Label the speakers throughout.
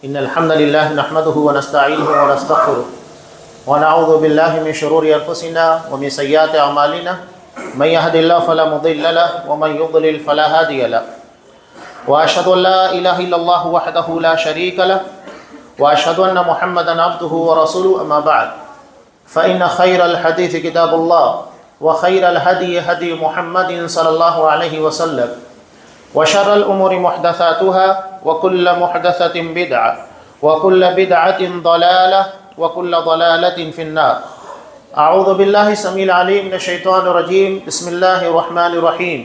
Speaker 1: إن الحمد لله نحمده ونستعينه ونستغفره ونعوذ بالله من شرور أنفسنا ومن سيئات أعمالنا من يهد الله فلا مضل له ومن يضلل فلا هادي له وأشهد أن لا إله إلا الله وحده لا شريك له وأشهد أن محمدا عبده ورسوله أما بعد فإن خير الحديث كتاب الله وخير الهدي هدي محمد صلى الله عليه وسلم وشر الأمور محدثاتها وكل محدثة بدعة وكل بدعة ضلالة وكل ضلالة في النار. أعوذ بالله السميع العليم من الشيطان الرجيم. بسم الله الرحمن الرحيم.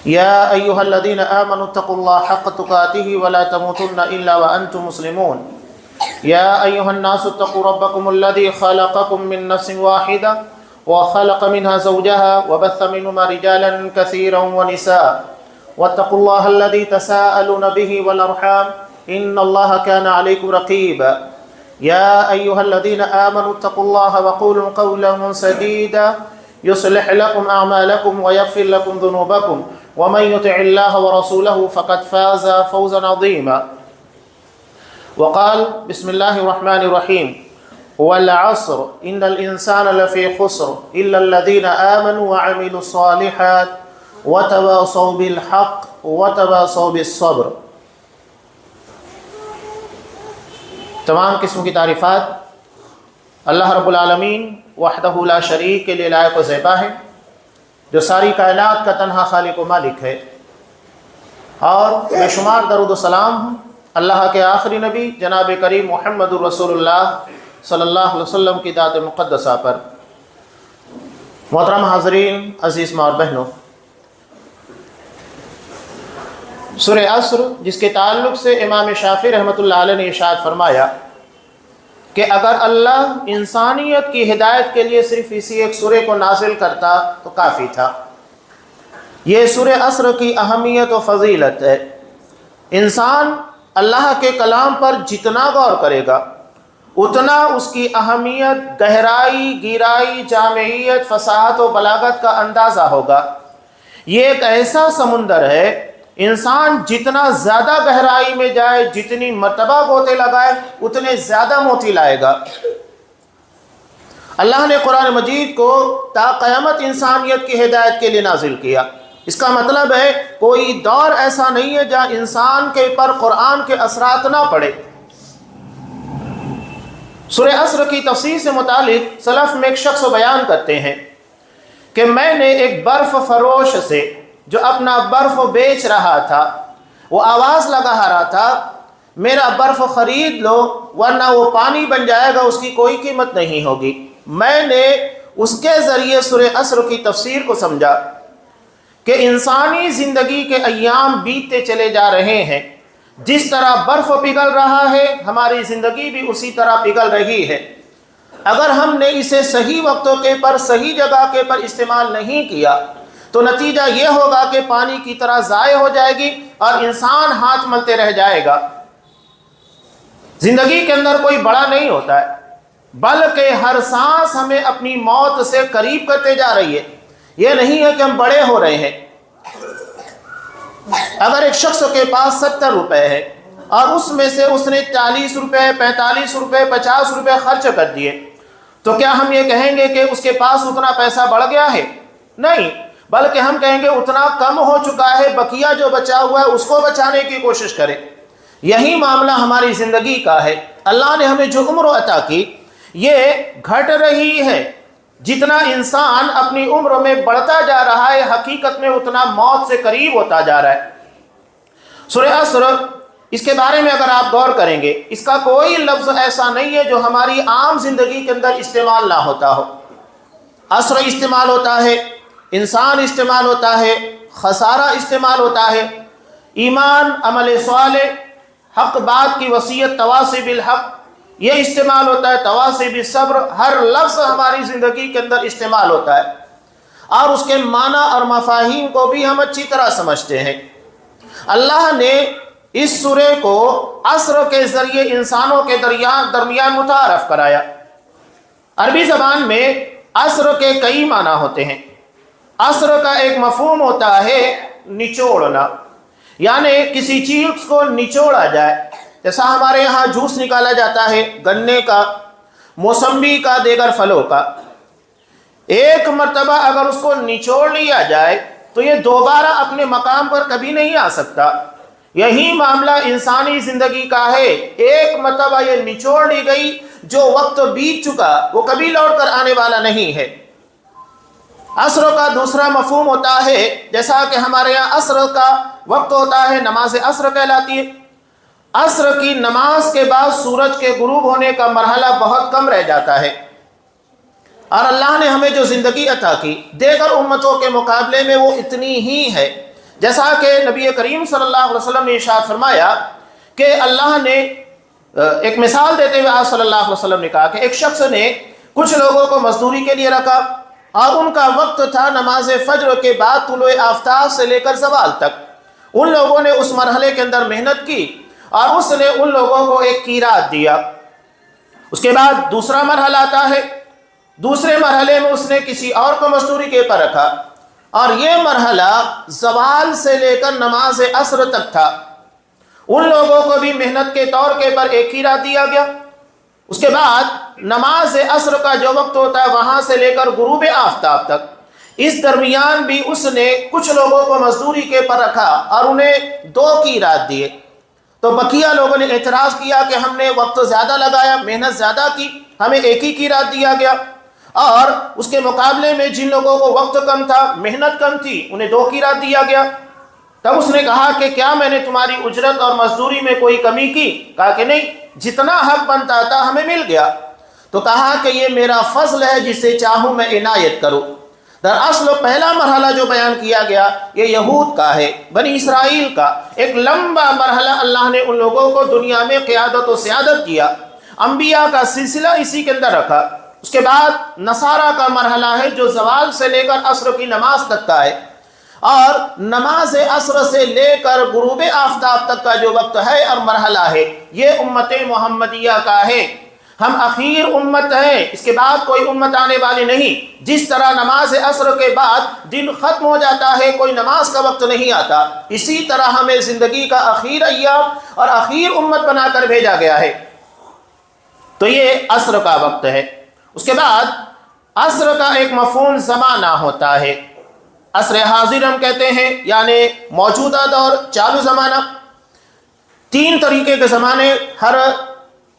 Speaker 1: يا أيها الذين آمنوا اتقوا الله حق تقاته ولا تموتن إلا وأنتم مسلمون. يا أيها الناس اتقوا ربكم الذي خلقكم من نفس واحدة وخلق منها زوجها وبث منهما رجالا كثيرا ونساء واتقوا الله الذي تساءلون به والأرحام إن الله كان عليكم رقيبا. يا أيها الذين آمنوا اتقوا الله وقولوا قولا سديدا يصلح لكم أعمالكم ويغفر لكم ذنوبكم ومن يطع الله ورسوله فقد فاز فوزا عظيما. وقال بسم الله الرحمن الرحيم والعصر إن الإنسان لفي خسر إلا الذين آمنوا وعملوا الصالحات وتواصوا بالحق وتواصوا بالصبر. تمام قسم کی تعریفات اللہ رب العالمین وحدہ لا شریک کے لیے لائق و زیبا ہے، جو ساری کائنات کا تنہا خالق و مالک ہے، اور بے شمار درود و سلام اللہ کے آخری نبی جناب کریم محمد رسول اللہ صلی اللہ علیہ وسلم کی ذات مقدسہ پر. محترم حاضرین، عزیز ماں اور بہنوں، سورہ عصر جس کے تعلق سے امام شافعی رحمۃ اللہ علیہ نے ارشاد فرمایا کہ اگر اللہ انسانیت کی ہدایت کے لیے صرف اسی ایک سورہ کو نازل کرتا تو کافی تھا. یہ سورہ عصر کی اہمیت و فضیلت ہے. انسان اللہ کے کلام پر جتنا غور کرے گا اتنا اس کی اہمیت، گہرائی، گہرائی، جامعیت، فصاحت و بلاغت کا اندازہ ہوگا. یہ ایک ایسا سمندر ہے، انسان جتنا زیادہ گہرائی میں جائے، جتنی مرتبہ گوتے لگائے، اتنے زیادہ موتی لائے گا. اللہ نے قرآن مجید کو تا قیامت انسانیت کی ہدایت کے لیے نازل کیا. اس کا مطلب ہے کوئی دور ایسا نہیں ہے جہاں انسان کے پر قرآن کے اثرات نہ پڑے. سورہ عصر کی تفسیر سے متعلق سلف میں ایک شخص بیان کرتے ہیں کہ میں نے ایک برف فروش سے جو اپنا برف بیچ رہا تھا وہ آواز لگا رہا تھا میرا برف خرید لو ورنہ وہ پانی بن جائے گا، اس کی کوئی قیمت نہیں ہوگی. میں نے اس کے ذریعے سورہ عصر کی تفسیر کو سمجھا کہ انسانی زندگی کے ایام بیتتے چلے جا رہے ہیں. جس طرح برف پگھل رہا ہے ہماری زندگی بھی اسی طرح پگھل رہی ہے. اگر ہم نے اسے صحیح وقتوں کے پر، صحیح جگہ کے پر استعمال نہیں کیا تو نتیجہ یہ ہوگا کہ پانی کی طرح ضائع ہو جائے گی اور انسان ہاتھ ملتے رہ جائے گا. زندگی کے اندر کوئی بڑا نہیں ہوتا ہے، بلکہ ہر سانس ہمیں اپنی موت سے قریب کرتے جا رہی ہے. یہ نہیں ہے کہ ہم بڑے ہو رہے ہیں. اگر ایک شخص کے پاس 70 روپے ہے اور اس میں سے اس نے 40 روپے، 45 روپے، 50 روپے خرچ کر دیے تو کیا ہم یہ کہیں گے کہ اس کے پاس اتنا پیسہ بڑھ گیا ہے؟ نہیں، بلکہ ہم کہیں گے اتنا کم ہو چکا ہے، بقیہ جو بچا ہوا ہے اس کو بچانے کی کوشش کرے. یہی معاملہ ہماری زندگی کا ہے. اللہ نے ہمیں جو عمر عطا کی یہ گھٹ رہی ہے. جتنا انسان اپنی عمر میں بڑھتا جا رہا ہے حقیقت میں اتنا موت سے قریب ہوتا جا رہا ہے. سورہ عصر اس کے بارے میں اگر آپ غور کریں گے اس کا کوئی لفظ ایسا نہیں ہے جو ہماری عام زندگی کے اندر استعمال نہ ہوتا ہو. عصر استعمال ہوتا ہے، انسان استعمال ہوتا ہے، خسارہ استعمال ہوتا ہے، ایمان، عمل صالح، حق بات کی وصیت، تواصی بالحق یہ استعمال ہوتا ہے، تواصی بالصبر. ہر لفظ ہماری زندگی کے اندر استعمال ہوتا ہے اور اس کے معنی اور مفاہیم کو بھی ہم اچھی طرح سمجھتے ہیں. اللہ نے اس سورہ کو عصر کے ذریعے انسانوں کے درمیان متعارف کرایا. عربی زبان میں عصر کے کئی معنی ہوتے ہیں. عصر کا ایک مفہوم ہوتا ہے نچوڑنا، یعنی کسی چیز کو نچوڑا جائے. جیسا ہمارے یہاں جوس نکالا جاتا ہے گنے کا، موسمبی کا، دیگر پھلوں کا، ایک مرتبہ اگر اس کو نچوڑ لیا جائے تو یہ دوبارہ اپنے مقام پر کبھی نہیں آ سکتا۔ یہی معاملہ انسانی زندگی کا ہے، ایک مرتبہ یہ نچوڑ لی گئی، جو وقت بیت چکا وہ کبھی لوٹ کر آنے والا نہیں ہے۔ عصر کا دوسرا مفہوم ہوتا ہے، جیسا کہ ہمارے یہاں عصر کا وقت ہوتا ہے، نماز عصر کہلاتی ہے۔ عصر کی نماز کے بعد سورج کے غروب ہونے کا مرحلہ بہت کم رہ جاتا ہے، اور اللہ نے ہمیں جو زندگی عطا کی دیگر امتوں کے مقابلے میں وہ اتنی ہی ہے، جیسا کہ نبی کریم صلی اللہ علیہ وسلم نے ارشاد فرمایا کہ اللہ نے ایک مثال دیتے ہوئے آپ صلی اللہ علیہ وسلم نے کہا کہ ایک شخص نے کچھ لوگوں کو مزدوری کے لیے رکھا، اور ان کا وقت تھا نماز فجر کے بعد طلوع آفتاب سے لے کر زوال تک۔ ان لوگوں نے اس مرحلے کے اندر محنت کی اور اس نے ان لوگوں کو ایک قیراط دیا۔ اس کے بعد دوسرا مرحلہ آتا ہے، دوسرے مرحلے میں اس نے کسی اور کو مزدوری کے پر رکھا، اور یہ مرحلہ زوال سے لے کر نماز عصر تک تھا۔ ان لوگوں کو بھی محنت کے طور کے پر ایک قیراط دیا گیا۔ اس کے بعد نماز عصر کا جو وقت ہوتا ہے وہاں سے لے کر غروب آفتاب تک، اس درمیان بھی اس نے کچھ لوگوں کو مزدوری کے پر رکھا اور انہیں 2 قیراط دیے۔ تو بقیہ لوگوں نے اعتراض کیا کہ ہم نے وقت زیادہ لگایا، محنت زیادہ کی، ہمیں ایک ہی قیراط دیا گیا، اور اس کے مقابلے میں جن لوگوں کو وقت کم تھا، محنت کم تھی، انہیں 2 قیراط دیا گیا۔ تب اس نے کہا کہ کیا میں نے تمہاری اجرت اور مزدوری میں کوئی کمی کی؟ کہا کہ نہیں، جتنا حق بنتا تھا ہمیں مل گیا۔ تو کہا کہ یہ میرا فضل ہے، جسے چاہوں میں عنایت کروں۔ دراصل پہلا مرحلہ جو بیان کیا گیا یہ یہود کا ہے، بنی اسرائیل کا ایک لمبا مرحلہ اللہ نے ان لوگوں کو دنیا میں قیادت و سیادت کیا، انبیاء کا سلسلہ اسی کے اندر رکھا۔ اس کے بعد نصارہ کا مرحلہ ہے جو زوال سے لے کر عصر کی نماز تک کا ہے، اور نماز عصر سے لے کر غروب آفتاب تک کا جو وقت ہے اور مرحلہ ہے یہ امت محمدیہ کا ہے۔ ہم اخیر امت ہیں، اس کے بعد کوئی امت آنے والی نہیں۔ جس طرح نماز عصر کے بعد دن ختم ہو جاتا ہے، کوئی نماز کا وقت نہیں آتا، اسی طرح ہمیں زندگی کا اخیر ایام اور اخیر امت بنا کر بھیجا گیا ہے۔ تو یہ عصر کا وقت ہے۔ اس کے بعد عصر کا ایک مفہوم زمانہ ہوتا ہے، عصر حاضر ہم کہتے ہیں، یعنی موجودہ دور، چالو زمانہ۔ 3 طریقے کے زمانے ہر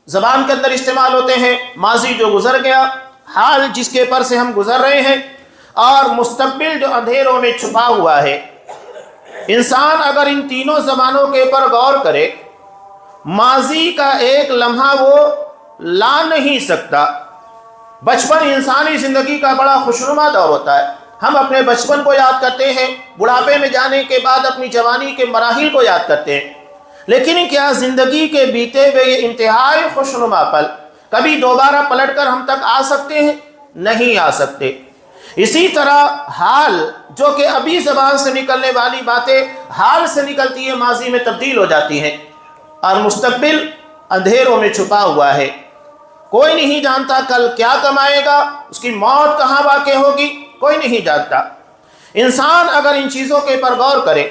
Speaker 1: زبان کے اندر استعمال ہوتے ہیں، ماضی جو گزر گیا، حال جس کے پر سے ہم گزر رہے ہیں، اور مستقبل جو اندھیروں میں چھپا ہوا ہے۔ انسان اگر ان تینوں زبانوں کے پر غور کرے، ماضی کا ایک لمحہ وہ لا نہیں سکتا۔ بچپن انسانی زندگی کا بڑا خوشنما دور ہوتا ہے، ہم اپنے بچپن کو یاد کرتے ہیں، بڑھاپے میں جانے کے بعد اپنی جوانی کے مراحل کو یاد کرتے ہیں، لیکن کیا زندگی کے بیتے ہوئے یہ انتہائی خوشنما پل کبھی دوبارہ پلٹ کر ہم تک آ سکتے ہیں؟ نہیں آ سکتے۔ اسی طرح حال جو کہ ابھی زبان سے نکلنے والی باتیں حال سے نکلتی ہے، ماضی میں تبدیل ہو جاتی ہیں، اور مستقبل اندھیروں میں چھپا ہوا ہے۔ کوئی نہیں جانتا کل کیا کمائے گا، اس کی موت کہاں واقع ہوگی، کوئی نہیں جانتا۔ انسان اگر ان چیزوں کے پر غور کرے،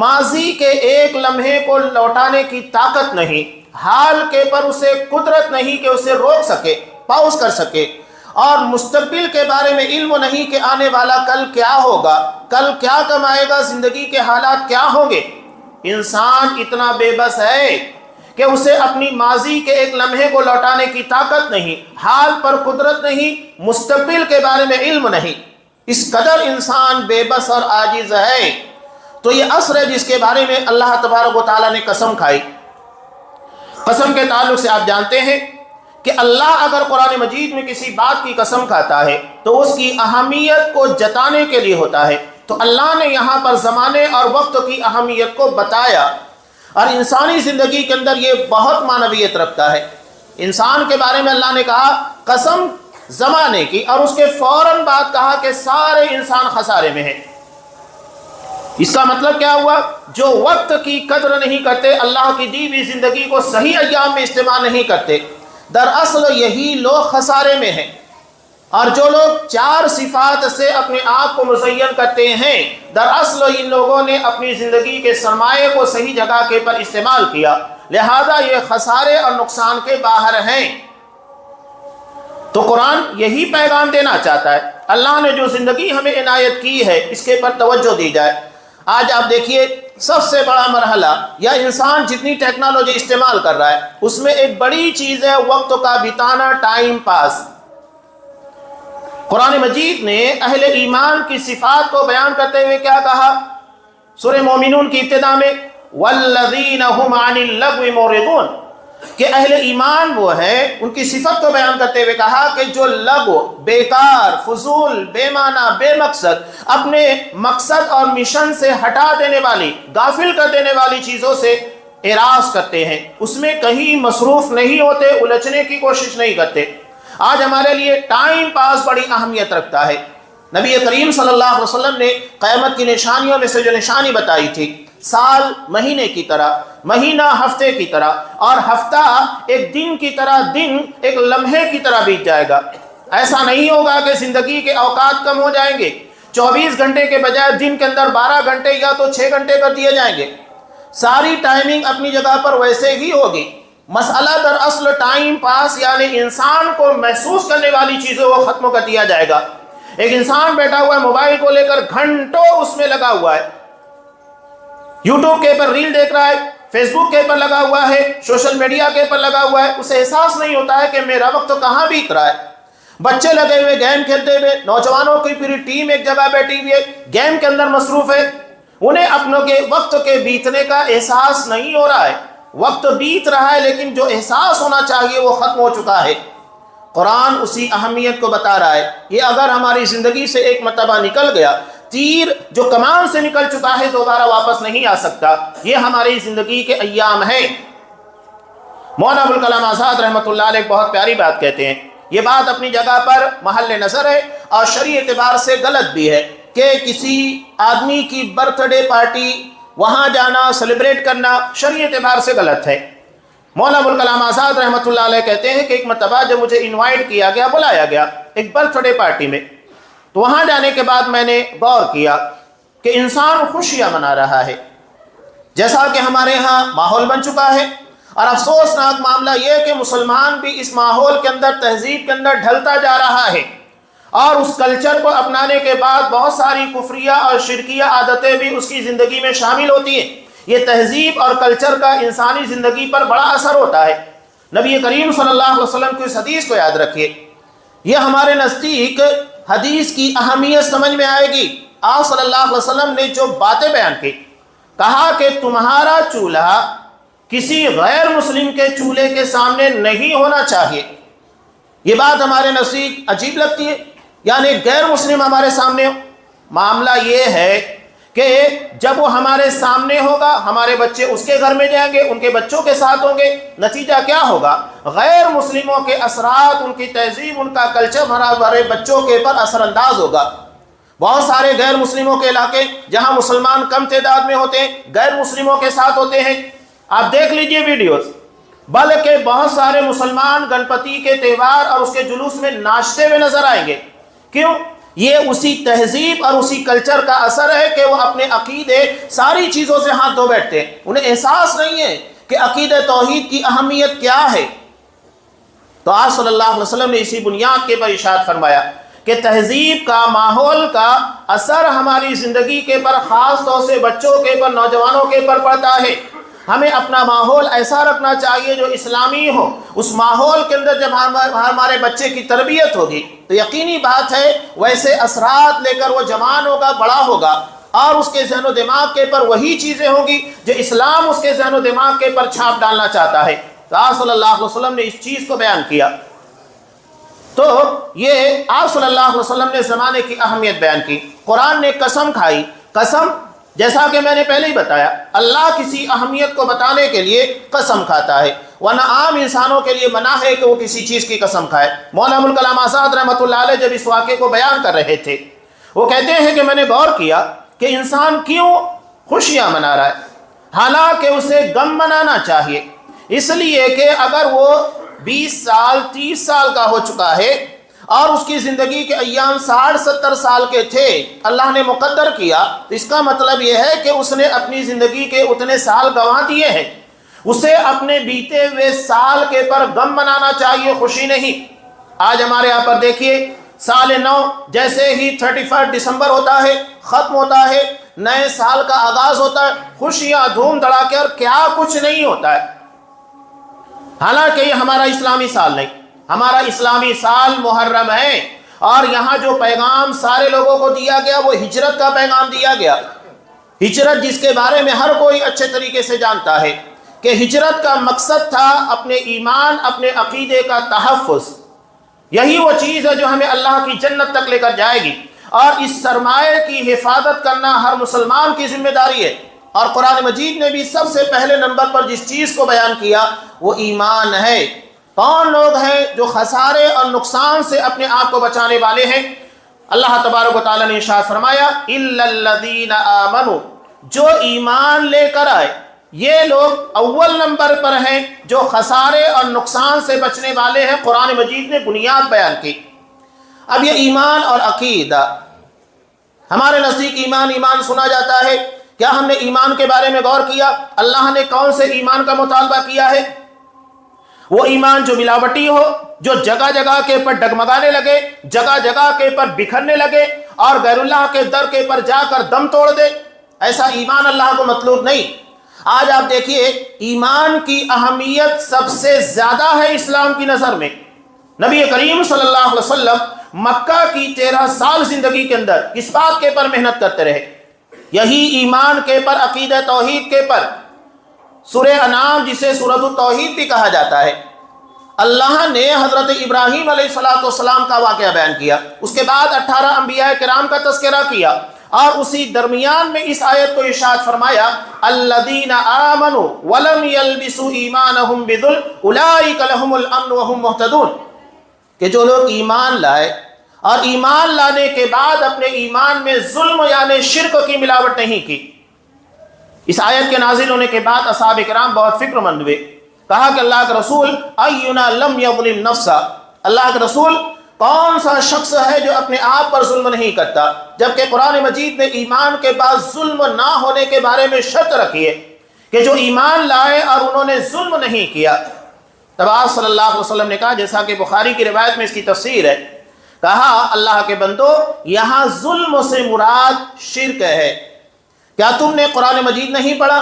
Speaker 1: ماضی کے ایک لمحے کو لوٹانے کی طاقت نہیں، حال کے پر اسے قدرت نہیں کہ اسے روک سکے، پاؤز کر سکے، اور مستقبل کے بارے میں علم نہیں کہ آنے والا کل کیا ہوگا، کل کیا کمائے گا، زندگی کے حالات کیا ہوں گے۔ انسان اتنا بے بس ہے کہ اسے اپنی ماضی کے ایک لمحے کو لوٹانے کی طاقت نہیں، حال پر قدرت نہیں، مستقبل کے بارے میں علم نہیں۔ اس قدر انسان بے بس اور عاجز ہے۔ تو یہ عصر ہے جس کے بارے میں اللہ تبارک و تعالیٰ نے قسم کھائی۔ قسم کے تعلق سے آپ جانتے ہیں کہ اللہ اگر قرآن مجید میں کسی بات کی قسم کھاتا ہے تو اس کی اہمیت کو جتانے کے لیے ہوتا ہے۔ تو اللہ نے یہاں پر زمانے اور وقت کی اہمیت کو بتایا، اور انسانی زندگی کے اندر یہ بہت معنویت رکھتا ہے۔ انسان کے بارے میں اللہ نے کہا قسم زمانے کی، اور اس کے فوراً بعد کہا کہ سارے انسان خسارے میں ہیں۔ اس کا مطلب کیا ہوا؟ جو وقت کی قدر نہیں کرتے، اللہ کی دی ہوئی زندگی کو صحیح ایام میں استعمال نہیں کرتے، دراصل یہی لوگ خسارے میں ہیں۔ اور جو لوگ 4 صفات سے اپنے آپ کو مزین کرتے ہیں، دراصل ان لوگوں نے اپنی زندگی کے سرمایے کو صحیح جگہ کے پر استعمال کیا۔ لہذا یہ خسارے اور نقصان کے باہر ہیں۔ تو قرآن یہی پیغام دینا چاہتا ہے۔ اللہ نے جو زندگی ہمیں عنایت کی ہے اس کے پر توجہ دی جائے۔ آج آپ دیکھیے سب سے بڑا مرحلہ یا انسان جتنی ٹیکنالوجی استعمال کر رہا ہے اس میں ایک بڑی چیز ہے وقت کا بتانا، ٹائم پاس۔ قرآن مجید نے اہل ایمان کی صفات کو بیان کرتے ہوئے کیا کہا؟ سورہ مومنون کی ابتدا میں والذین هم عن اللغو معرضون، کہ اہل ایمان وہ ہیں، ان کی صفت کو بیان کرتے ہوئے کہا کہ جو لغو، بیکار، فضول، بے معنی، بے مقصد، اپنے مقصد اور مشن سے ہٹا دینے والی، غافل کر دینے والی چیزوں سے اعراض کرتے ہیں، اس میں کہیں مصروف نہیں ہوتے، الجھنے کی کوشش نہیں کرتے۔ آج ہمارے لیے ٹائم پاس بڑی اہمیت رکھتا ہے۔ نبی کریم صلی اللہ علیہ وسلم نے قیامت کی نشانیوں میں سے جو نشانی بتائی تھی، سال مہینے کی طرح، مہینہ ہفتے کی طرح، اور ہفتہ ایک دن کی طرح، دن ایک لمحے کی طرح بیت جائے گا۔ ایسا نہیں ہوگا کہ زندگی کے اوقات کم ہو جائیں گے، 24 گھنٹے کے بجائے دن کے اندر 12 گھنٹے یا تو 6 گھنٹے کر دیے جائیں گے۔ ساری ٹائمنگ اپنی جگہ پر ویسے ہی ہوگی۔ مسئلہ در اصل ٹائم پاس یعنی انسان کو محسوس کرنے والی چیزوں کو ختم کر دیا جائے گا۔ ایک انسان بیٹھا ہوا ہے موبائل کو لے کر گھنٹوں اس میں لگا ہوا ہے، یوٹیوب کے پر ریل دیکھ رہا ہے، فیس بک کے پر لگا ہوا ہے، سوشل میڈیا کے پر لگا ہوا ہے، اسے احساس نہیں ہوتا ہے کہ میرا وقت کہاں بیت رہا ہے۔ بچے لگے ہوئے گیم کھیلتے ہوئے، نوجوانوں کی پوری ٹیم ایک جگہ بیٹھی ہوئی ہے، گیم کے اندر مصروف ہے، انہیں اپنوں کے وقت کے بیتنے کا احساس نہیں ہو رہا ہے۔ وقت بیت رہا ہے لیکن جو احساس ہونا چاہیے وہ ختم ہو چکا ہے۔ قرآن اسی اہمیت کو بتا رہا ہے۔ یہ اگر ہماری زندگی سے ایک مرتبہ نکل گیا، تیر جو کمان سے نکل چکا ہے دوبارہ واپس نہیں آ سکتا۔ یہ ہماری زندگی کے ایام ہیں۔ مولانا ابوالکلام آزاد رحمۃ اللہ علیہ ایک بہت پیاری بات کہتے ہیں، یہ بات اپنی جگہ پر محل نظر ہے اور شرعی اعتبار سے غلط بھی ہے کہ کسی آدمی کی برتھ ڈے پارٹی وہاں جانا، سیلیبریٹ کرنا شرعی اعتبار سے غلط ہے۔ مولانا ابوالکلام آزاد رحمۃ اللہ علیہ کہتے ہیں کہ ایک مرتبہ جب مجھے انوائٹ کیا گیا، بلایا گیا ایک برتھ ڈے پارٹی میں، تو وہاں جانے کے بعد میں نے غور کیا کہ انسان خوشیاں منا رہا ہے جیسا کہ ہمارے ہاں ماحول بن چکا ہے، اور افسوسناک معاملہ یہ کہ مسلمان بھی اس ماحول کے اندر، تہذیب کے اندر ڈھلتا جا رہا ہے، اور اس کلچر کو اپنانے کے بعد بہت ساری کفریہ اور شرکیہ عادتیں بھی اس کی زندگی میں شامل ہوتی ہیں۔ یہ تہذیب اور کلچر کا انسانی زندگی پر بڑا اثر ہوتا ہے۔ نبی کریم صلی اللہ علیہ وسلم کی اس حدیث کو یاد رکھیے، یہ ہمارے نزدیک حدیث کی اہمیت سمجھ میں آئے گی۔ آپ صلی اللہ علیہ وسلم نے جو باتیں بیان کی، کہا کہ تمہارا چولہا کسی غیر مسلم کے چولہے کے سامنے نہیں ہونا چاہیے۔ یہ بات ہمارے نزدیک عجیب لگتی ہے، یعنی غیر مسلم ہمارے سامنے ہو۔ معاملہ یہ ہے کہ جب وہ ہمارے سامنے ہوگا، ہمارے بچے اس کے گھر میں جائیں گے، ان کے بچوں کے ساتھ ہوں گے، نتیجہ کیا ہوگا؟ غیر مسلموں کے اثرات، ان کی تہذیب، ان کا کلچر ہمارے بچوں کے پر اثر انداز ہوگا۔ بہت سارے غیر مسلموں کے علاقے جہاں مسلمان کم تعداد میں ہوتے ہیں، غیر مسلموں کے ساتھ ہوتے ہیں۔ آپ دیکھ لیجئے ویڈیوز، بلکہ بہت سارے مسلمان گنپتی کے تہوار اور اس کے جلوس میں ناچتے ہوئے نظر آئیں گے۔ کیوں؟ یہ اسی تہذیب اور اسی کلچر کا اثر ہے کہ وہ اپنے عقیدے ساری چیزوں سے ہاتھ دھو بیٹھتے ہیں، انہیں احساس نہیں ہے کہ عقیدہ توحید کی اہمیت کیا ہے۔ تو آپ صلی اللہ علیہ وسلم نے اسی بنیاد کے پر ارشاد فرمایا کہ تہذیب کا، ماحول کا اثر ہماری زندگی کے پر، خاص طور سے بچوں کے پر، نوجوانوں کے پر پڑتا ہے۔ ہمیں اپنا ماحول ایسا رکھنا چاہیے جو اسلامی ہو۔ اس ماحول کے اندر جب ہمارے بچے کی تربیت ہوگی تو یقینی بات ہے ویسے اثرات لے کر وہ جوان ہوگا، بڑا ہوگا، اور اس کے ذہن و دماغ کے پر وہی چیزیں ہوں گی جو اسلام اس کے ذہن و دماغ کے پر چھاپ ڈالنا چاہتا ہے۔ تو آپ صلی اللہ علیہ وسلم نے اس چیز کو بیان کیا۔ تو یہ آپ صلی اللہ علیہ وسلم نے زمانے کی اہمیت بیان کی۔ قرآن نے قسم کھائی، قسم جیسا کہ میں نے پہلے ہی بتایا، اللہ کسی اہمیت کو بتانے کے لیے قسم کھاتا ہے، ورنہ عام انسانوں کے لیے منع ہے کہ وہ کسی چیز کی قسم کھائے۔ مولانا ابوالکلام آزاد رحمۃ اللہ علیہ جب اس واقعے کو بیان کر رہے تھے، وہ کہتے ہیں کہ میں نے غور کیا کہ انسان کیوں خوشیاں منا رہا ہے، حالانکہ اسے غم منانا چاہیے، اس لیے کہ اگر وہ 20 سال 30 سال کا ہو چکا ہے اور اس کی زندگی کے ایام 60-70 سال کے تھے، اللہ نے مقدر کیا، تو اس کا مطلب یہ ہے کہ اس نے اپنی زندگی کے اتنے سال گنوا دیے ہیں۔ اسے اپنے بیتے ہوئے سال کے پر غم منانا چاہیے، خوشی نہیں۔ آج ہمارے یہاں پر دیکھیے سال نو جیسے ہی 31 دسمبر ہوتا ہے، ختم ہوتا ہے، نئے سال کا آغاز ہوتا ہے، خوشیاں دھوم دھڑاکے اور کیا کچھ نہیں ہوتا ہے۔ حالانکہ یہ ہمارا اسلامی سال نہیں، ہمارا اسلامی سال محرم ہے، اور یہاں جو پیغام سارے لوگوں کو دیا گیا وہ ہجرت کا پیغام دیا گیا۔ ہجرت جس کے بارے میں ہر کوئی اچھے طریقے سے جانتا ہے کہ ہجرت کا مقصد تھا اپنے ایمان، اپنے عقیدے کا تحفظ۔ یہی وہ چیز ہے جو ہمیں اللہ کی جنت تک لے کر جائے گی، اور اس سرمایہ کی حفاظت کرنا ہر مسلمان کی ذمہ داری ہے۔ اور قرآن مجید نے بھی سب سے پہلے نمبر پر جس چیز کو بیان کیا وہ ایمان ہے۔ کون لوگ ہیں جو خسارے اور نقصان سے اپنے آپ کو بچانے والے ہیں؟ اللہ تبارک و تعالیٰ نے ارشاد فرمایا اِلَّا الَّذِينَ آمَنُوا، جو ایمان لے کر آئے، یہ لوگ اول نمبر پر ہیں جو خسارے اور نقصان سے بچنے والے ہیں۔ قرآن مجید نے بنیاد بیان کی۔ اب یہ ایمان اور عقیدہ، ہمارے نزدیک ایمان سنا جاتا ہے، کیا ہم نے ایمان کے بارے میں غور کیا؟ اللہ نے کون سے ایمان کا مطالبہ کیا ہے؟ وہ ایمان جو ملاوٹی ہو، جو جگہ جگہ کے پر ڈگمگانے لگے، جگہ جگہ کے پر بکھرنے لگے، اور غیر اللہ کے در کے پر جا کر دم توڑ دے، ایسا ایمان اللہ کو مطلوب نہیں۔ آج آپ دیکھیے ایمان کی اہمیت سب سے زیادہ ہے اسلام کی نظر میں۔ نبی کریم صلی اللہ علیہ وسلم مکہ کی 13 سال زندگی کے اندر اس بات کے پر محنت کرتے رہے، یہی ایمان کے پر، عقیدہ توحید کے پر۔ سورہ انعام جسے سورۃ التوحید بھی کہا جاتا ہے، اللہ نے حضرت ابراہیم علیہ السلام کا واقعہ بیان کیا، اس کے بعد 18 انبیاء کرام کا تذکرہ کیا، اور اسی درمیان میں اس آیت کو ارشاد فرمایا الذین آمنوا ولم یلبسوا ایمانہم بظلم اولئک لہم الامن وہم مہتدون، کہ جو لوگ ایمان لائے اور ایمان لانے کے بعد اپنے ایمان میں ظلم یعنی شرک کی ملاوٹ نہیں کی۔ اس آیت کے نازل ہونے کے بعد اصحاب کرام بہت فکر مند ہوئے، کہا کہ اللہ کے رسول اینا لم یظلم نفسا، اللہ کے رسول کون سا شخص ہے جو اپنے آپ پر ظلم نہیں کرتا؟ جبکہ قرآن مجید نے ایمان کے بعد ظلم نہ ہونے کے بارے میں شرط رکھی ہے کہ جو ایمان لائے اور انہوں نے ظلم نہیں کیا۔ تب آپ صلی اللہ علیہ وسلم نے کہا، جیسا کہ بخاری کی روایت میں اس کی تفسیر ہے، کہا اللہ کے بندو یہاں ظلم سے مراد شرک ہے۔ کیا تم نے قرآن مجید نہیں پڑھا؟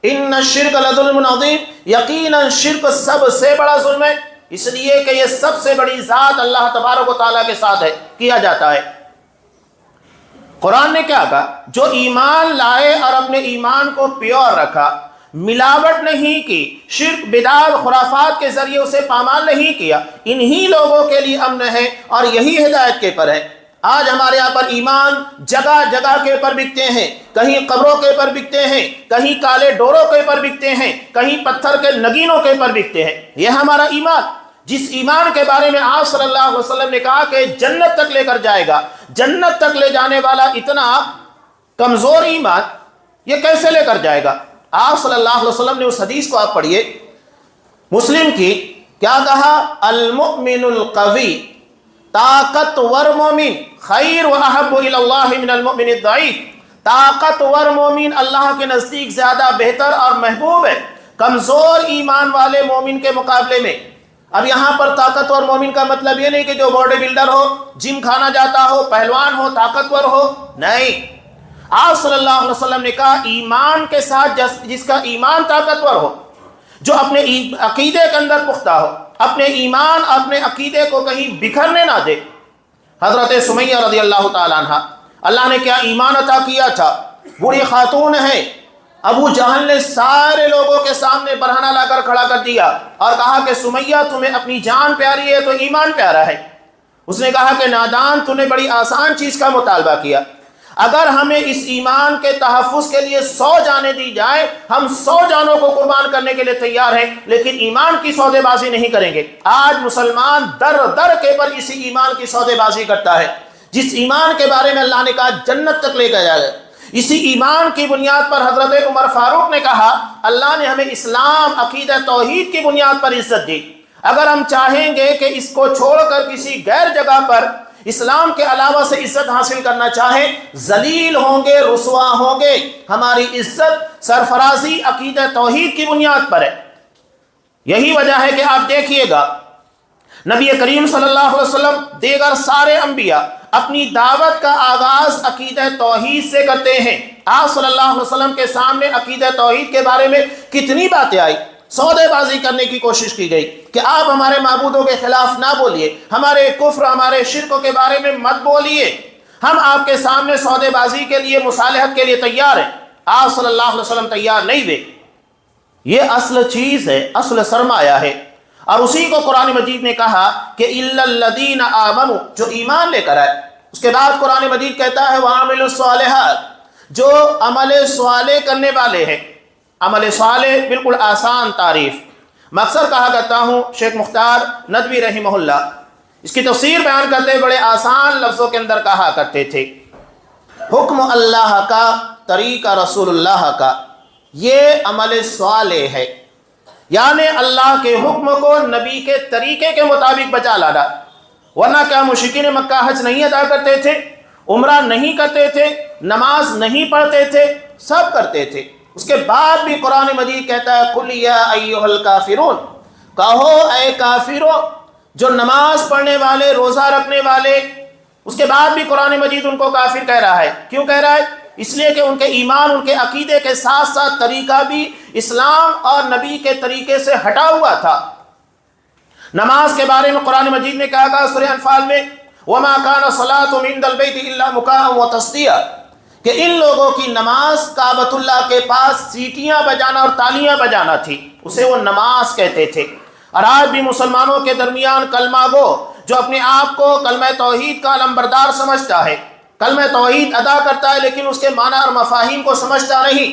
Speaker 1: ان الشرک لظلم عظیم، یقیناً شرک سب سے بڑا ظلم ہے، اس لیے کہ یہ سب سے بڑی ذات اللہ تبارک و تعالیٰ کے ساتھ ہے، کیا جاتا ہے۔ قرآن نے کیا کہا؟ جو ایمان لائے اور اپنے ایمان کو پیور رکھا، ملاوٹ نہیں کی، شرک بدعت خرافات کے ذریعے اسے پامال نہیں کیا، انہی لوگوں کے لیے امن ہے اور یہی ہدایت کے پر ہے۔ آج ہمارے یہاں پر ایمان جگہ جگہ کے پر بکتے ہیں، کہیں قبروں کے پر بکتے ہیں، کہیں کالے ڈوروں کے پر بکتے ہیں، کہیں پتھر کے نگینوں کے پر بکتے ہیں۔ یہ ہمارا ایمان، جس ایمان کے بارے میں آپ صلی اللہ علیہ وسلم نے کہا کہ جنت تک لے کر جائے گا، جنت تک لے جانے والا اتنا کمزور ایمان یہ کیسے لے کر جائے گا؟ آپ صلی اللہ علیہ وسلم نے اس حدیث کو آپ پڑھیے مسلم کی، کیا کہا؟ المؤمن القوی، طاقتور مومن خیر و احب الی اللہ من المؤمن الضعیف، طاقتور مومن اللہ کے نزدیک زیادہ بہتر اور محبوب ہے کمزور ایمان والے مومن کے مقابلے میں۔ اب یہاں پر طاقتور مومن کا مطلب یہ نہیں کہ جو باڈی بلڈر ہو، جم کھانا جاتا ہو، پہلوان ہو، طاقتور ہو، نہیں۔ آپ صلی اللہ علیہ وسلم نے کہا ایمان کے ساتھ جس کا ایمان طاقتور ہو، جو اپنے عقیدے کے اندر پختہ ہو، اپنے ایمان اپنے عقیدے کو کہیں بکھرنے نہ دے۔ حضرت سمیہ رضی اللہ تعالیٰ عنہ، اللہ نے کیا ایمان عطا کیا تھا، بری خاتون ہے، ابو جہل نے سارے لوگوں کے سامنے برہنہ لا کر کھڑا کر دیا اور کہا کہ سمیہ تمہیں اپنی جان پیاری ہے تو ایمان پیارا ہے۔ اس نے کہا کہ نادان تو نے بڑی آسان چیز کا مطالبہ کیا، اگر ہمیں اس ایمان کے تحفظ کے لیے 100 جانیں دی جائے ہم 100 جانوں کو قربان کرنے کے لیے تیار ہیں، لیکن ایمان کی سودے بازی نہیں کریں گے۔ آج مسلمان در در کے پر اسی ایمان کی سودے بازی کرتا ہے، جس ایمان کے بارے میں اللہ نے کہا جنت تک لے کے جائے۔ اسی ایمان کی بنیاد پر حضرت عمر فاروق نے کہا اللہ نے ہمیں اسلام عقیدہ توحید کی بنیاد پر عزت دی، اگر ہم چاہیں گے کہ اس کو چھوڑ کر کسی غیر جگہ پر اسلام کے علاوہ سے عزت حاصل کرنا چاہے ذلیل ہوں گے، رسوا ہوں گے۔ ہماری عزت سرفرازی عقیدہ توحید کی بنیاد پر ہے۔ یہی وجہ ہے کہ آپ دیکھیے گا نبی کریم صلی اللہ علیہ وسلم دیگر سارے انبیاء اپنی دعوت کا آغاز عقیدہ توحید سے کرتے ہیں۔ آپ صلی اللہ علیہ وسلم کے سامنے عقیدہ توحید کے بارے میں کتنی باتیں آئی، سودے بازی کرنے کی کوشش کی گئی کہ آپ ہمارے معبودوں کے خلاف نہ بولیے، ہمارے کفر، ہمارے شرک کے بارے میں مت بولیے، ہم آپ کے سامنے سودے بازی کے لیے، مصالحت کے لیے تیار ہیں۔ آپ صلی اللہ علیہ وسلم تیار نہیں ہوئے۔ یہ اصل چیز ہے، اصل سرمایہ ہے، اور اسی کو قرآن مجید نے کہا کہ اِلَّا الَّذِينَ آمَنُوا، جو ایمان لے کر آئے۔ اس کے بعد قرآن مجید کہتا ہے وَعَمِلُوا الصَّالِحَاتِ، جو عمل صالح کرنے والے ہیں۔ عمل صالح بالکل آسان تعریف، میں اکثر کہا کرتا ہوں، شیخ مختار ندوی رحمہ اللہ اس کی تفسیر بیان کرتے بڑے آسان لفظوں کے اندر کہا کرتے تھے، حکم اللہ کا، طریقہ رسول اللہ کا، یہ عمل صالح ہے، یعنی اللہ کے حکم کو نبی کے طریقے کے مطابق بچا لانا۔ ورنہ کیا مشرکین مکہ حج نہیں ادا کرتے تھے، عمرہ نہیں کرتے تھے، نماز نہیں پڑھتے تھے، سب کرتے تھے۔ اس کے بعد بھی قرآن مجید کہتا ہے قُلْ يَا أَيُّهَا الْكَافِرُونَ، کہو اے کافرو، جو نماز پڑھنے والے، روزہ رکھنے والے، اس کے بعد بھی قرآن مجید ان کو کافر کہہ رہا ہے۔ کیوں کہہ رہا ہے؟ اس لیے کہ ان کے ایمان، ان کے عقیدے کے ساتھ ساتھ طریقہ بھی اسلام اور نبی کے طریقے سے ہٹا ہوا تھا۔ نماز کے بارے میں قرآن مجید نے کہا سورہ انفال میں وَمَا كَانَ صَلَاتُهُمْ عِندَ الْبَيْتِ إِلَّا مُكَاءً وَتَصْدِيًّا، کہ ان لوگوں کی نماز کعبۃ اللہ کے پاس سیٹیاں بجانا اور تالیاں بجانا تھی، اسے وہ نماز کہتے تھے۔ اور آج بھی مسلمانوں کے درمیان کلمہ گو جو اپنے آپ کو کلمہ توحید کا علمبردار سمجھتا ہے، کلمہ توحید ادا کرتا ہے، لیکن اس کے معنی اور مفاہیم کو سمجھتا نہیں،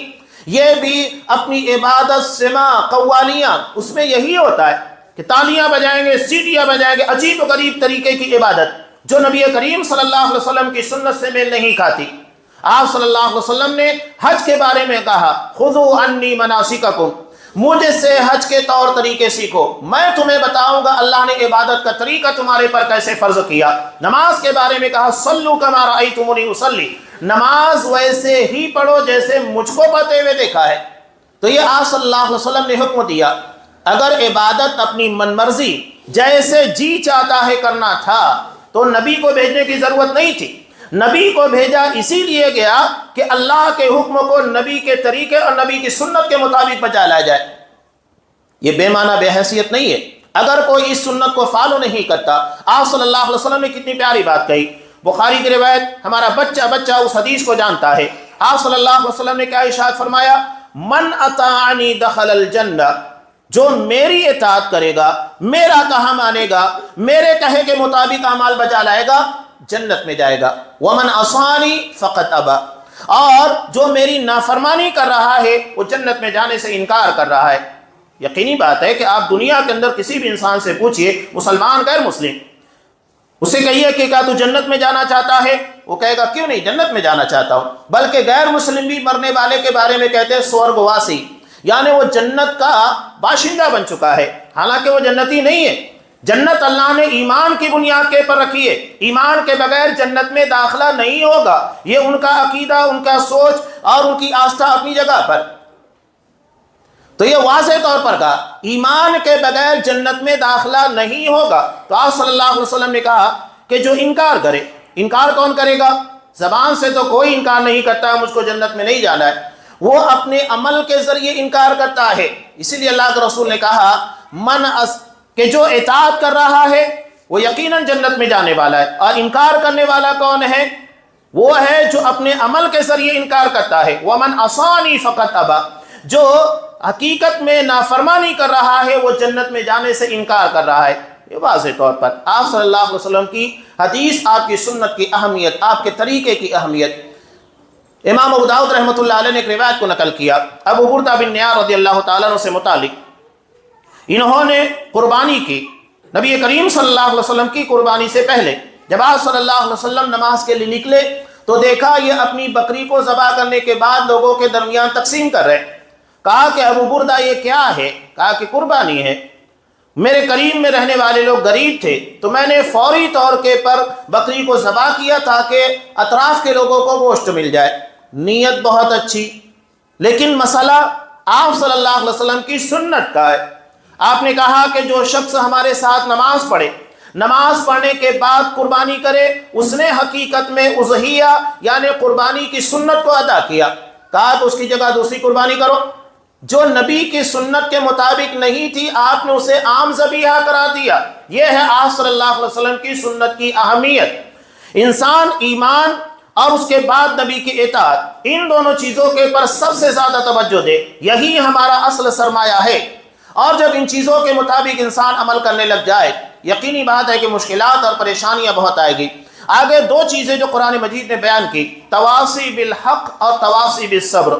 Speaker 1: یہ بھی اپنی عبادت سما قوالیاں، اس میں یہی ہوتا ہے کہ تالیاں بجائیں گے، سیٹیاں بجائیں گے، عجیب و غریب طریقے کی عبادت جو نبی کریم صلی اللہ علیہ وسلم کی سنت سے میل نہیں کھاتی۔ آپ صلی اللہ علیہ وسلم نے حج کے بارے میں کہا خُذُوا عَنِّی مَنَاسِکَکُم، مجھ سے حج کے طور طریقے سیکھو، میں تمہیں بتاؤں گا اللہ نے عبادت کا طریقہ تمہارے پر کیسے فرض کیا۔ نماز کے بارے میں کہا صلوا کما رأیتمونی اصلی، نماز ویسے ہی پڑھو جیسے مجھ کو پڑھتے ہوئے دیکھا ہے۔ تو یہ آپ صلی اللہ علیہ وسلم نے حکم دیا۔ اگر عبادت اپنی من مرضی جیسے جی چاہتا ہے کرنا تھا تو نبی کو بھیجنے کی ضرورت نہیں تھی۔ نبی کو بھیجا اسی لیے گیا کہ اللہ کے حکم کو نبی کے طریقے اور نبی کی سنت کے مطابق بچا لایا جائے۔ یہ بے معنی بے حیثیت نہیں ہے۔ اگر کوئی اس سنت کو فالو نہیں کرتا، آپ صلی اللہ علیہ وسلم نے کتنی پیاری بات کہی، بخاری کی روایت، ہمارا بچہ بچہ اس حدیث کو جانتا ہے۔ آپ صلی اللہ علیہ وسلم نے کیا ارشاد فرمایا، من اطاعنی دخل الجنہ، جو میری اطاعت کرے گا، میرا کہا مانے گا، میرے کہے کے مطابق اعمال بجا لائے گا، جنت میں جائے گا۔ ومن عصانی فقط ابا، اور جو میری نافرمانی کر رہا ہے وہ جنت میں جانے سے انکار کر رہا ہے۔ یقینی بات ہے کہ آپ دنیا کے اندر کسی بھی انسان سے پوچھئے، مسلمان غیر مسلم، اس سے کہیے کہ کیا تو جنت میں جانا چاہتا ہے، وہ کہے گا کیوں نہیں، جنت میں جانا چاہتا ہوں۔ بلکہ غیر مسلم بھی مرنے والے کے بارے میں کہتے ہیں سورگ واسی، یعنی وہ جنت کا باشندہ بن چکا ہے، حالانکہ وہ جنتی نہیں ہے۔ جنت اللہ نے ایمان کی بنیاد کے پر رکھی ہے، ایمان کے بغیر جنت میں داخلہ نہیں ہوگا۔ یہ ان کا عقیدہ، ان کا سوچ اور ان کی آستھا اپنی جگہ پر۔ تو یہ واضح طور پر کہا ایمان کے بغیر جنت میں داخلہ نہیں ہوگا۔ تو آپ صلی اللہ علیہ وسلم نے کہا کہ جو انکار کرے، انکار کون کرے گا؟ زبان سے تو کوئی انکار نہیں کرتا ہے مجھ کو جنت میں نہیں جانا ہے، وہ اپنے عمل کے ذریعے انکار کرتا ہے۔ اسی لیے اللہ کے رسول نے کہا کہ جو اطاعت کر رہا ہے وہ یقیناً جنت میں جانے والا ہے، اور انکار کرنے والا کون ہے؟ وہ ہے جو اپنے عمل کے ذریعے انکار کرتا ہے۔ وَمَنْ عَصَانِي فَقَدْ أَبَى، جو حقیقت میں نافرمانی کر رہا ہے وہ جنت میں جانے سے انکار کر رہا ہے۔ یہ واضح طور پر آپ صلی اللہ علیہ وسلم کی حدیث، آپ کی سنت کی اہمیت، آپ کے طریقے کی اہمیت۔ امام ابو داؤد رحمۃ اللہ علیہ نے ایک روایت کو نقل کیا ابو بردہ بن نیار رضی اللہ تعالیٰ عنہ سے متعلق، انہوں نے قربانی کی نبی کریم صلی اللہ علیہ وسلم کی قربانی سے پہلے۔ جب آپ صلی اللہ علیہ وسلم نماز کے لیے نکلے تو دیکھا یہ اپنی بکری کو ذبح کرنے کے بعد لوگوں کے درمیان تقسیم کر رہے۔ کہا کہ ابو بردہ یہ کیا ہے؟ کہا کہ قربانی ہے۔ میرے قریب میں رہنے والے لوگ غریب تھے تو میں نے فوری طور کے پر بکری کو ذبح کیا تاکہ اطراف کے لوگوں کو گوشت مل جائے۔ نیت بہت اچھی، لیکن مسئلہ آپ صلی اللہ علیہ وسلم کی سنت کا ہے۔ آپ نے کہا کہ جو شخص ہمارے ساتھ نماز پڑھے، نماز پڑھنے کے بعد قربانی کرے، اس نے حقیقت میں اضحیہ یعنی قربانی کی سنت کو ادا کیا۔ کہا تو اس کی جگہ دوسری قربانی کرو جو نبی کی سنت کے مطابق نہیں تھی، آپ نے اسے عام ذبیحہ کرا دیا۔ یہ ہے آپ صلی اللہ علیہ وسلم کی سنت کی اہمیت۔ انسان ایمان اور اس کے بعد نبی کی اطاعت، ان دونوں چیزوں کے پر سب سے زیادہ توجہ دے، یہی ہمارا اصل سرمایہ ہے۔ اور جب ان چیزوں کے مطابق انسان عمل کرنے لگ جائے، یقینی بات ہے کہ مشکلات اور پریشانیاں بہت آئے گی۔ آگے دو چیزیں جو قرآن مجید نے بیان کی، تواصی بالحق اور تواصی بالصبر،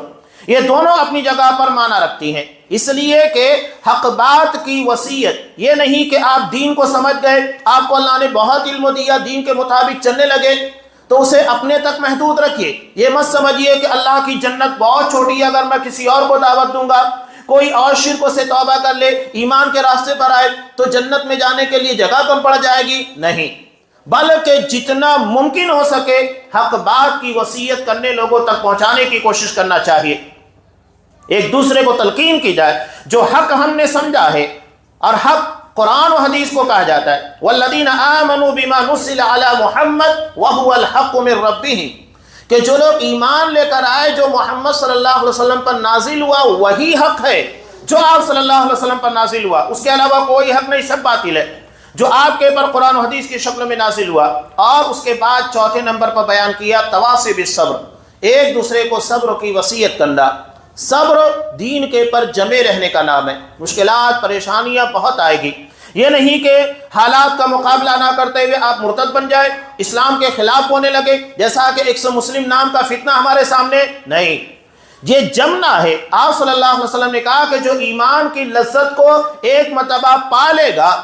Speaker 1: یہ دونوں اپنی جگہ پر معنی رکھتی ہیں، اس لیے کہ حق بات کی وصیت یہ نہیں کہ آپ دین کو سمجھ گئے، آپ کو اللہ نے بہت علم دیا، دین کے مطابق چلنے لگے تو اسے اپنے تک محدود رکھیے۔ یہ مت سمجھیے کہ اللہ کی جنت بہت چھوٹی ہے، اگر میں کسی اور کو دعوت دوں گا، کوئی اور شرک سے توبہ کر لے، ایمان کے راستے پر آئے تو جنت میں جانے کے لیے جگہ کم پڑ جائے گی، نہیں، بلکہ جتنا ممکن ہو سکے حق بات کی وصیت کرنے، لوگوں تک پہنچانے کی کوشش کرنا چاہیے۔ ایک دوسرے کو تلقین کی جائے، جو حق ہم نے سمجھا ہے، اور حق قرآن و حدیث کو کہا جاتا ہے، والذین آمنوا بما نزل علی محمد وهو الحق من ربهم، کہ جو لوگ ایمان لے کر آئے جو محمد صلی اللہ علیہ وسلم پر نازل ہوا وہی حق ہے، جو آپ صلی اللہ علیہ وسلم پر نازل ہوا، اس کے علاوہ کوئی حق نہیں، سب باطل ہے۔ جو آپ کے پر قرآن و حدیث کی شکل میں نازل ہوا، اور اس کے بعد چوتھے نمبر پر بیان کیا تواصی بالصبر، ایک دوسرے کو صبر کی وصیت کرنا۔ صبر دین کے پر جمے رہنے کا نام ہے۔ مشکلات پریشانیاں بہت آئے گی، یہ نہیں کہ حالات کا مقابلہ نہ کرتے ہوئے آپ مرتد بن جائے، اسلام کے خلاف ہونے لگے، جیسا کہ 100 مسلم نام کا فتنہ ہمارے سامنے، نہیں، یہ جمنا ہے۔ آپ صلی اللہ علیہ وسلم نے کہا کہ جو ایمان کی لذت کو ایک مرتبہ پا لے گا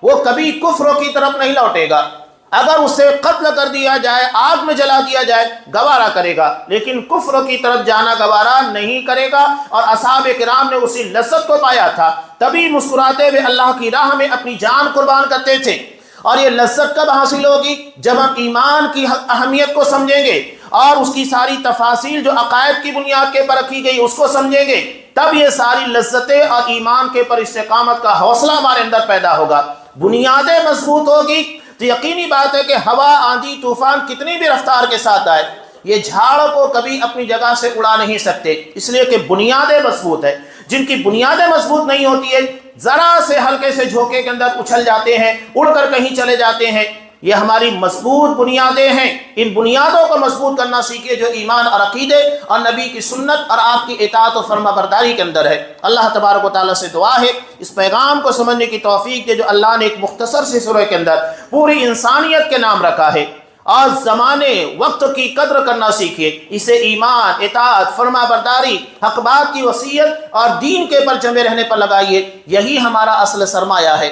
Speaker 1: وہ کبھی کفر کی طرف نہیں لوٹے گا۔ اگر اسے قتل کر دیا جائے، آگ میں جلا دیا جائے، گوارا کرے گا، لیکن کفر کی طرف جانا گوارا نہیں کرے گا۔ اور اصحاب کرام نے اسی لذت کو پایا تھا، تبھی مسکراتے ہوئے اللہ کی راہ میں اپنی جان قربان کرتے تھے۔ اور یہ لذت کب حاصل ہوگی؟ جب ہم ایمان کی اہمیت کو سمجھیں گے اور اس کی ساری تفاصیل جو عقائد کی بنیاد کے پر رکھی گئی اس کو سمجھیں گے، تب یہ ساری لذتیں اور ایمان کے پر استقامت کا حوصلہ ہمارے اندر پیدا ہوگا۔ بنیادیں مضبوط ہوگی تو یقینی بات ہے کہ ہوا، آندھی، طوفان کتنی بھی رفتار کے ساتھ آئے، یہ جھاڑ کو کبھی اپنی جگہ سے اڑا نہیں سکتے، اس لیے کہ بنیادیں مضبوط ہیں۔ جن کی بنیادیں مضبوط نہیں ہوتی ہے، ذرا سے ہلکے سے جھونکے کے اندر اچھل جاتے ہیں، اڑ کر کہیں چلے جاتے ہیں۔ یہ ہماری مضبوط بنیادیں ہیں، ان بنیادوں کو مضبوط کرنا سیکھیے جو ایمان اور عقیدے اور نبی کی سنت اور آپ کی اطاعت و فرما برداری کے اندر ہے۔ اللہ تبارک و تعالیٰ سے دعا ہے اس پیغام کو سمجھنے کی توفیق دے جو اللہ نے ایک مختصر سی سورہ کے اندر پوری انسانیت کے نام رکھا ہے، اور زمانے وقت کی قدر کرنا سیکھیے، اسے ایمان، اطاعت، فرما برداری، حق بات کی وصیت اور دین کے پر جمے رہنے پر لگائیے، یہی ہمارا اصل سرمایہ ہے۔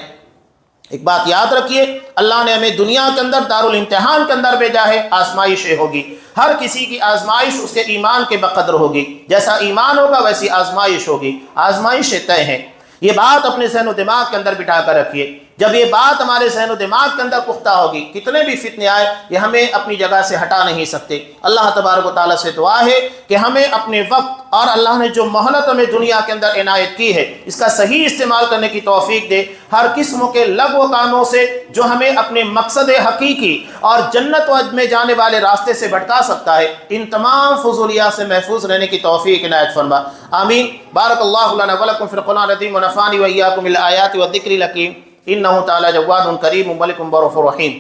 Speaker 1: ایک بات یاد رکھیے، اللہ نے ہمیں دنیا کے اندر دارالامتحان کے اندر بھیجا ہے، آزمائشیں ہوگی، ہر کسی کی آزمائش اس کے ایمان کے بقدر ہوگی، جیسا ایمان ہوگا ویسی آزمائش ہوگی، آزمائشیں طے ہیں۔ یہ بات اپنے ذہن و دماغ کے اندر بٹھا کر رکھیے، جب یہ بات ہمارے ذہن و دماغ کے اندر پختہ ہوگی، کتنے بھی فتنے آئے یہ ہمیں اپنی جگہ سے ہٹا نہیں سکتے۔ اللہ تبارک و تعالیٰ سے دعا ہے کہ ہمیں اپنے وقت اور اللہ نے جو مہلت ہمیں دنیا کے اندر عنایت کی ہے اس کا صحیح استعمال کرنے کی توفیق دے، ہر قسم کے لغو کاموں سے جو ہمیں اپنے مقصد حقیقی اور جنت میں جانے والے راستے سے بھٹکا سکتا ہے، ان تمام فضولیات سے محفوظ رہنے کی توفیق عنایت فرما، آمین۔ بارک اللہ لنا ولکم فی القرآن العظیم ونفعنی وإیاکم بالآیات والذکر الحکیم، انہ تعالی جواد کریم ملک برؤوف رحیم۔